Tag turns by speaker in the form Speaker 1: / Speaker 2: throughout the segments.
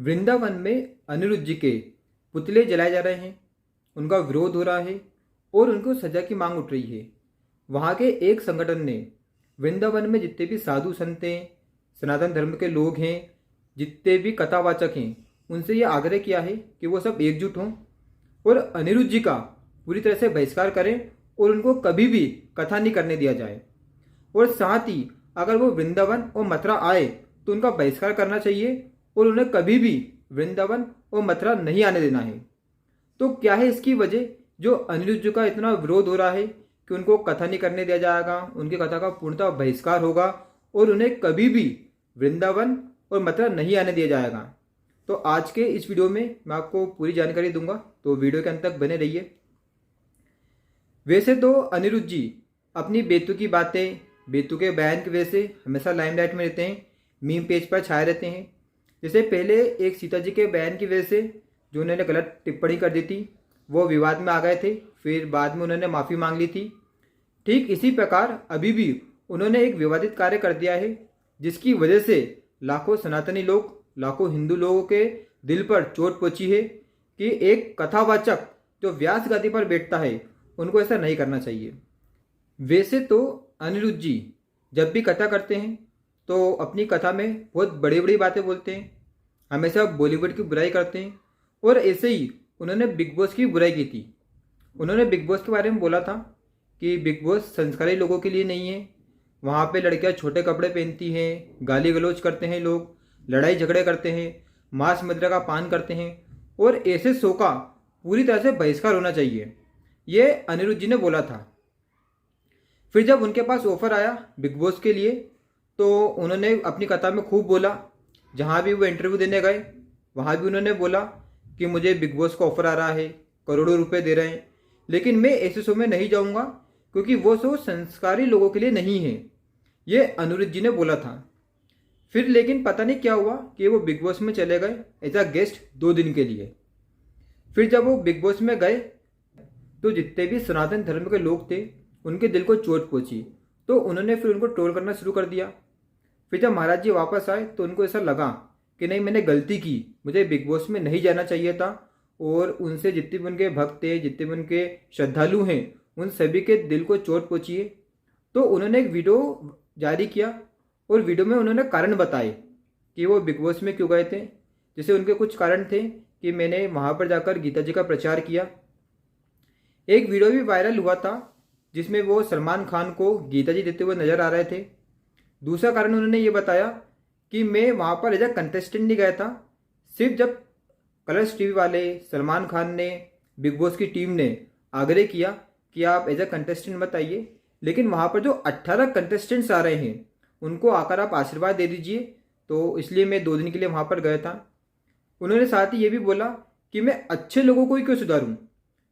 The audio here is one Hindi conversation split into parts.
Speaker 1: वृंदावन में अनिरुद्ध जी के पुतले जलाए जा रहे हैं, उनका विरोध हो रहा है और उनको सजा की मांग उठ रही है। वहाँ के एक संगठन ने वृंदावन में जितने भी साधु संत हैं, सनातन धर्म के लोग हैं, जितने भी कथावाचक हैं, उनसे ये आग्रह किया है कि वो सब एकजुट हों और अनिरुद्ध जी का पूरी तरह से बहिष्कार करें और उनको कभी भी कथा नहीं करने दिया जाए। और साथ ही अगर वो वृंदावन और मथुरा आए तो उनका बहिष्कार करना चाहिए और उन्हें कभी भी वृंदावन और मथुरा नहीं आने देना है। तो क्या है इसकी वजह जो अनिरुद्ध जी का इतना विरोध हो रहा है कि उनको कथा नहीं करने दिया जाएगा, उनकी कथा का पूर्णतः बहिष्कार होगा और उन्हें कभी भी वृंदावन और मथुरा नहीं आने दिया जाएगा। तो आज के इस वीडियो में मैं आपको पूरी जानकारी दूंगा, तो वीडियो के अंत तक बने रहिए। वैसे तो अनिरुद्ध जी अपनी बेतु की बातें, बेतु के बयान की वजह से हमेशा लाइमलाइट में रहते हैं, मीम पेज पर छाए रहते हैं। जैसे पहले एक सीता जी के बयान की वजह से जो उन्होंने गलत टिप्पणी कर दी थी, वो विवाद में आ गए थे, फिर बाद में उन्होंने माफ़ी मांग ली थी। ठीक इसी प्रकार अभी भी उन्होंने एक विवादित कार्य कर दिया है, जिसकी वजह से लाखों सनातनी लोग, लाखों हिंदू लोगों के दिल पर चोट पहुंची है कि एक कथावाचक जो व्यास गादी पर बैठता है, उनको ऐसा नहीं करना चाहिए। वैसे तो अनिरुद्ध जी जब भी कथा करते हैं तो अपनी कथा में बहुत बड़ी बड़ी बातें बोलते हैं, हमेशा बॉलीवुड की बुराई करते हैं और ऐसे ही उन्होंने बिग बॉस की बुराई की थी। उन्होंने बिग बॉस के बारे में बोला था कि बिग बॉस संस्कारी लोगों के लिए नहीं है, वहाँ पे लड़कियाँ छोटे कपड़े पहनती हैं, गाली गलौज करते हैं, लोग लड़ाई झगड़े करते हैं, मांस मदिरा का पान करते हैं और ऐसे शो का पूरी तरह से बहिष्कार होना चाहिए, ये अनिरुद्ध जी ने बोला था। फिर जब उनके पास ऑफर आया बिग बॉस के लिए तो उन्होंने अपनी कथा में खूब बोला। जहाँ भी वो इंटरव्यू देने गए वहाँ भी उन्होंने बोला कि मुझे बिग बॉस का ऑफर आ रहा है, करोड़ों रुपए दे रहे हैं, लेकिन मैं ऐसे शो में नहीं जाऊँगा क्योंकि वो शो संस्कारी लोगों के लिए नहीं है, ये अनिरुद्ध जी ने बोला था। फिर लेकिन पता नहीं क्या हुआ कि वो बिग बॉस में चले गए एज अ गेस्ट 2 दिन के लिए। फिर जब वो बिग बॉस में गए तो जितने भी सनातन धर्म के लोग थे उनके दिल को चोट पहुंची, तो उन्होंने फिर उनको ट्रोल करना शुरू कर दिया। फिर जब महाराज जी वापस आए तो उनको ऐसा लगा कि नहीं, मैंने गलती की, मुझे बिग बॉस में नहीं जाना चाहिए था और उनसे जितने भी उनके भक्त थे, जितने भी उनके श्रद्धालु हैं, उन सभी के दिल को चोट पहुंची है। तो उन्होंने एक वीडियो जारी किया और वीडियो में उन्होंने कारण बताए कि वो बिग बॉस में क्यों गए थे। जैसे उनके कुछ कारण थे कि मैंने वहाँ पर जाकर गीता जी का प्रचार किया। एक वीडियो भी वायरल हुआ था जिसमें वो सलमान खान को गीता जी देते हुए नजर आ रहे थे। दूसरा कारण उन्होंने ये बताया कि मैं वहाँ पर एज अ कंटेस्टेंट नहीं गया था, सिर्फ जब कलर्स टीवी वाले, सलमान खान ने, बिग बॉस की टीम ने आग्रह किया कि आप एज अ कंटेस्टेंट मत आइए, लेकिन वहाँ पर जो 18 कंटेस्टेंट्स आ रहे हैं उनको आकर आप आशीर्वाद दे दीजिए, तो इसलिए मैं 2 दिन के लिए वहाँ पर गया था। उन्होंने साथ ही ये भी बोला कि मैं अच्छे लोगों को ही क्यों सुधारूँ,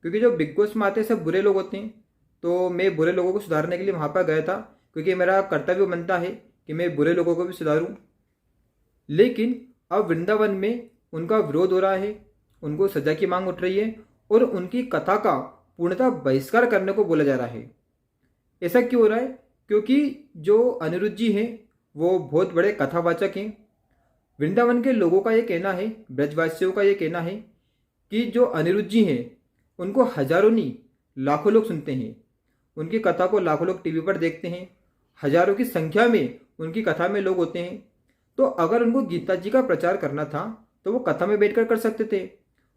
Speaker 1: क्योंकि जो बिग बॉस में आते हैं सब बुरे लोग होते हैं, तो मैं बुरे लोगों को सुधारने के लिए वहाँ पर गया था, क्योंकि मेरा कर्तव्य बनता है कि मैं बुरे लोगों को भी सुधारूं। लेकिन अब वृंदावन में उनका विरोध हो रहा है, उनको सजा की मांग उठ रही है और उनकी कथा का पूर्णतः बहिष्कार करने को बोला जा रहा है। ऐसा क्यों हो रहा है? क्योंकि जो अनिरुद्ध जी हैं वो बहुत बड़े कथावाचक हैं। वृंदावन के लोगों का ये कहना है, ब्रजवासियों का ये कहना है कि जो अनिरुद्ध जी हैं उनको हजारों नहीं लाखों लोग सुनते हैं, उनकी कथा को लाखों लोग टीवी पर देखते हैं, हजारों की संख्या में उनकी कथा में लोग होते हैं। तो अगर उनको गीता जी का प्रचार करना था तो वो कथा में बैठकर कर सकते थे,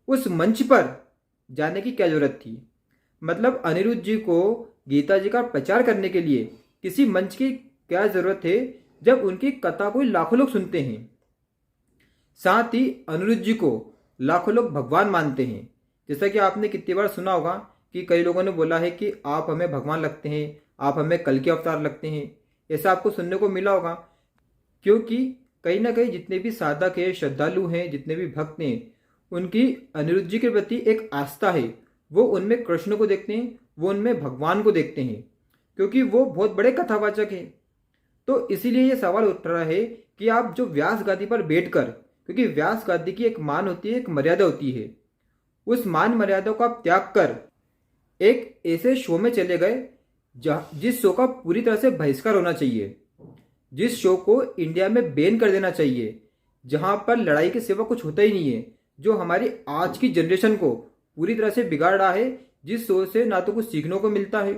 Speaker 1: उस मंच पर जाने की क्या जरूरत थी? मतलब अनिरुद्ध जी को गीता जी का प्रचार करने के लिए किसी मंच की क्या जरूरत है जब उनकी कथा को लाखों लोग सुनते हैं। साथ ही अनिरुद्ध जी को लाखों लोग भगवान मानते हैं। जैसा कि आपने कितनी बार सुना होगा कि कई लोगों ने बोला है कि आप हमें भगवान लगते हैं, आप हमें कल के अवतार लगते हैं, ऐसा आपको सुनने को मिला होगा। क्योंकि कहीं ना कहीं जितने भी साधक हैं, श्रद्धालु हैं, जितने भी भक्त हैं, उनकी अनिरुद्ध जी के प्रति एक आस्था है, वो उनमें कृष्ण को देखते हैं, वो उनमें भगवान को देखते हैं, क्योंकि वो बहुत बड़े कथावाचक हैं। तो इसीलिए ये सवाल उठ रहा है कि आप जो व्यास गादी पर बैठकर, क्योंकि व्यास गादी की एक मान होती है, एक मर्यादा होती है, उस मान मर्यादा को आप त्याग कर एक ऐसे शो में चले गए जिस शो का पूरी तरह से बहिष्कार होना चाहिए, जिस शो को इंडिया में बैन कर देना चाहिए, जहाँ पर लड़ाई के सिवा कुछ होता ही नहीं है, जो हमारी आज की जनरेशन को पूरी तरह से बिगाड़ रहा है, जिस शो से ना तो कुछ सीखने को मिलता है।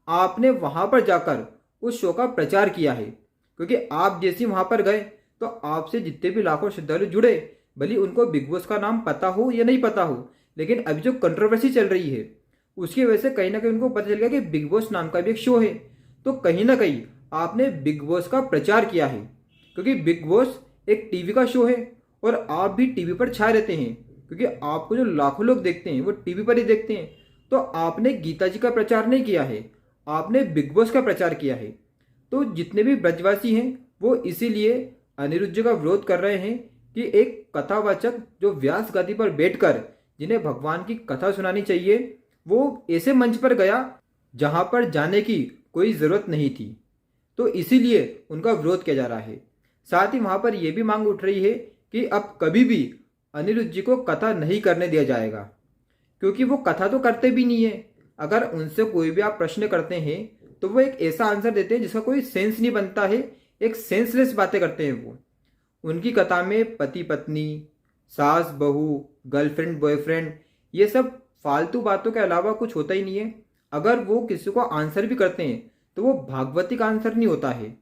Speaker 1: आपने वहाँ पर जाकर उस शो का प्रचार किया है, क्योंकि आप जैसे वहाँ पर गए तो आपसे जितने भी लाखों श्रद्धालु जुड़े, भले उनको बिग बॉस का नाम पता हो या नहीं पता हो, लेकिन अभी जो कंट्रोवर्सी चल रही है उसकी वजह से कहीं ना कहीं उनको पता चल गया कि बिग बॉस नाम का भी एक शो है। तो कहीं ना कहीं आपने बिग बॉस का प्रचार किया है, क्योंकि बिग बॉस एक टीवी का शो है और आप भी टीवी पर छाए रहते हैं, क्योंकि आपको जो लाखों लोग देखते हैं वो टीवी पर ही देखते हैं। तो आपने गीता जी का प्रचार नहीं किया है, आपने बिग बॉस का प्रचार किया है। तो जितने भी ब्रजवासी हैं वो इसीलिए अनिरुद्ध जी का विरोध कर रहे हैं कि एक कथावाचक जो व्यास गादी पर बैठकर जिन्हें भगवान की कथा सुनानी चाहिए, वो ऐसे मंच पर गया जहां पर जाने की कोई ज़रूरत नहीं थी। तो इसीलिए उनका विरोध किया जा रहा है। साथ ही वहां पर यह भी मांग उठ रही है कि अब कभी भी अनिरुद्ध जी को कथा नहीं करने दिया जाएगा, क्योंकि वो कथा तो करते भी नहीं है। अगर उनसे कोई भी आप प्रश्न करते हैं तो वो एक ऐसा आंसर देते हैं जिसका कोई सेंस नहीं बनता है, एक सेंसलेस बातें करते हैं वो। उनकी कथा में पति पत्नी, सास बहू, गर्लफ्रेंड बॉयफ्रेंड, ये सब फालतू बातों के अलावा कुछ होता ही नहीं है। अगर वो किसी को आंसर भी करते हैं तो वो भागवतिक आंसर नहीं होता है,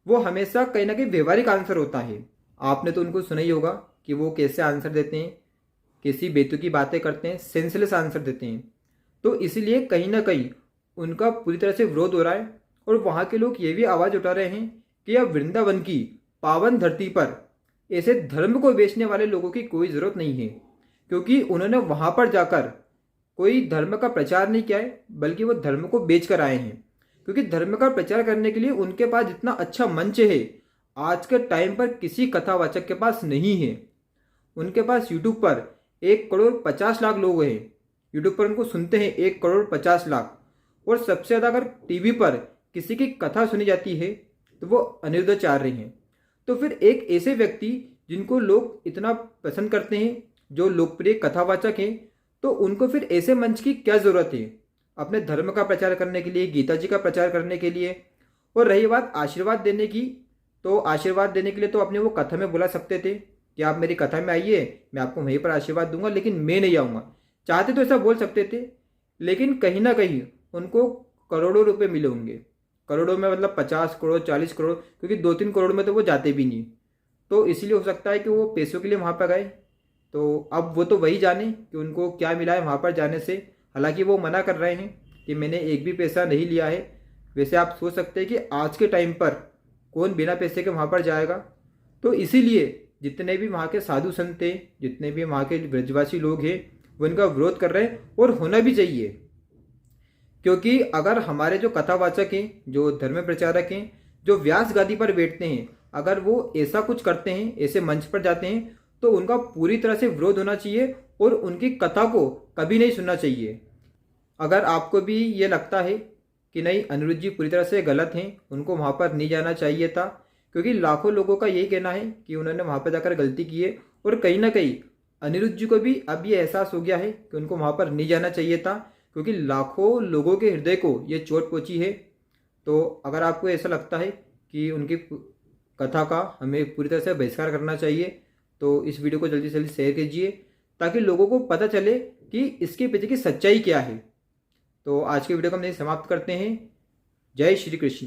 Speaker 1: वो हमेशा कहीं ना कहीं व्यवहारिक आंसर होता है। आपने तो उनको सुना ही होगा कि वो कैसे आंसर देते हैं, किसी बेतुकी बातें करते हैं, सेंसलेस आंसर देते हैं। तो इसलिए कहीं ना कहीं उनका पूरी तरह से विरोध हो रहा है। और वहाँ के लोग ये भी आवाज़ उठा रहे हैं कि अब वृंदावन की पावन धरती पर ऐसे धर्म को बेचने वाले लोगों की कोई ज़रूरत नहीं है, क्योंकि उन्होंने वहाँ पर जाकर कोई धर्म का प्रचार नहीं किया है, बल्कि वो धर्म को बेच कर आए हैं। क्योंकि धर्म का प्रचार करने के लिए उनके पास जितना अच्छा मंच है आज के टाइम पर किसी कथावाचक के पास नहीं है। उनके पास यूट्यूब पर 1,50,00,000 लोग हैं, यूट्यूब पर उनको सुनते हैं 1,50,00,000। और सबसे ज़्यादा अगर टीवी पर किसी की कथा सुनी जाती है तो वो अनिरुद्धाचार्य हैं। तो फिर एक ऐसे व्यक्ति जिनको लोग इतना पसंद करते हैं, जो लोकप्रिय कथावाचक हैं, तो उनको फिर ऐसे मंच की क्या ज़रूरत है अपने धर्म का प्रचार करने के लिए, गीता जी का प्रचार करने के लिए। और रही बात आशीर्वाद देने की, तो आशीर्वाद देने के लिए तो अपने वो कथा में बुला सकते थे कि आप मेरी कथा में आइए, मैं आपको वहीं पर आशीर्वाद दूंगा, लेकिन मैं नहीं आऊँगा। चाहते तो ऐसा बोल सकते थे, लेकिन कहीं ना कहीं उनको करोड़ों रुपए मिले होंगे। करोड़ों में मतलब 50 करोड़ 40 करोड़, क्योंकि 2-3 करोड़ में तो वो जाते भी नहीं। तो इसीलिए हो सकता है कि वो पैसों के लिए वहाँ पर गए। तो अब वो तो वही जाने कि उनको क्या मिला है वहाँ पर जाने से। हालांकि वो मना कर रहे हैं कि मैंने एक भी पैसा नहीं लिया है। वैसे आप सोच सकते हैं कि आज के टाइम पर कौन बिना पैसे के वहाँ पर जाएगा। तो इसीलिए जितने भी वहाँ के साधु संत थे, जितने भी वहाँ के ब्रजवासी लोग हैं, वो इनका विरोध कर रहे हैं, और होना भी चाहिए। क्योंकि अगर हमारे जो कथावाचक हैं, जो धर्म प्रचारक हैं, जो व्यास गादी पर बैठते हैं, अगर वो ऐसा कुछ करते हैं, ऐसे मंच पर जाते हैं, तो उनका पूरी तरह से विरोध होना चाहिए और उनकी कथा को कभी नहीं सुनना चाहिए। अगर आपको भी ये लगता है कि नहीं अनिरुद्ध जी पूरी तरह से गलत हैं, उनको वहाँ पर नहीं जाना चाहिए था, क्योंकि लाखों लोगों का यही कहना है कि उन्होंने वहाँ पर जाकर गलती की है। और कहीं ना कहीं अनिरुद्ध जी को भी अब ये एहसास हो गया है कि उनको वहाँ पर नहीं जाना चाहिए था, क्योंकि लाखों लोगों के हृदय को ये चोट पहुँची है। तो अगर आपको ऐसा लगता है कि उनकी कथा का हमें पूरी तरह से बहिष्कार करना चाहिए, तो इस वीडियो को जल्दी से जल्दी शेयर कीजिए, ताकि लोगों को पता चले कि इसके पीछे की सच्चाई क्या है। तो आज की वीडियो को हम यहीं समाप्त करते हैं। जय श्री कृष्ण।